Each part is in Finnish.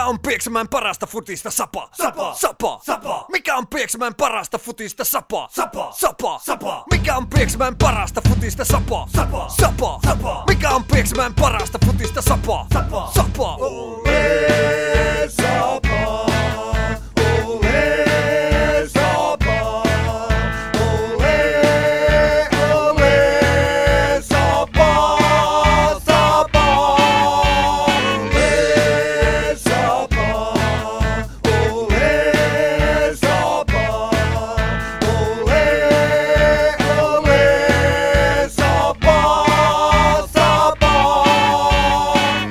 Mikä on Pieksämäen parasta futista? Sapa. Sapa. Sapa. Sapa. Mikä on Pieksämäen parasta futista? Sapa. Sapa. Sapa. Sapa. Mikä on Pieksämäen parasta futista? Sapa. Sapa. Sapa. Sapa. Mikä on Pieksämäen parasta futista? Sapa. Sapa. Sapa. Ole Sapa. Ole Sapa. Ole Sapa. Sapa. Ole Sapa. Ole Sapa. Ole Sapa. Sapa.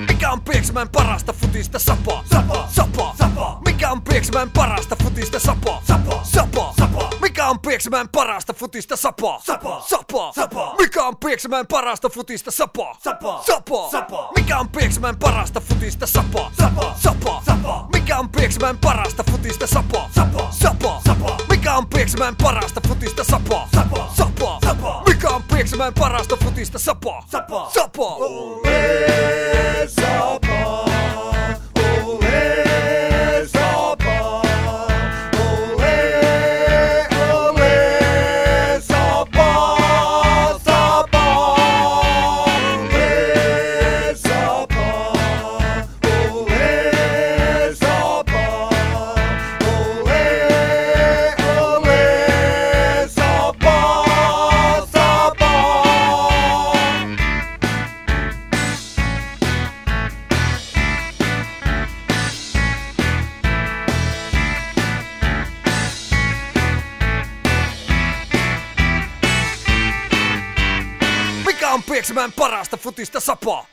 Mikä on Pieksämäen parasta futista? Sapa. Sapa. Sapa. Sapa. Mikä on Pieksämäen parasta futista? Sapa. Sapa. Sapa. Sapa. Mikä on Pieksämäen parasta futista? Sapa. Sapa. Sapa. Sapa. Mikä on Pieksämäen parasta futista? Sapa. Sapa. Sapa. Sapa. Mikä on Pieksämäen parasta futista? Sapa. Sapa. Sapa. Sapa. Mikä on Pieksämäen parasta futista? Sapa. Sapa. Sapa. Sapa. Mikä on Pieksämäen parasta futista? Sapa. Sapa. Sapa. Sapa. Mikä on Pieksämäen parasta futista? Sapa. Sapa. Sapa. Ole Sapa. Ole Sapa. Ole Sapa. Sapa. Ole Sapa. Ole Sapa. Ole Sapa. Sapa. Mikä on Pieksämäen parasta futista? Sapa.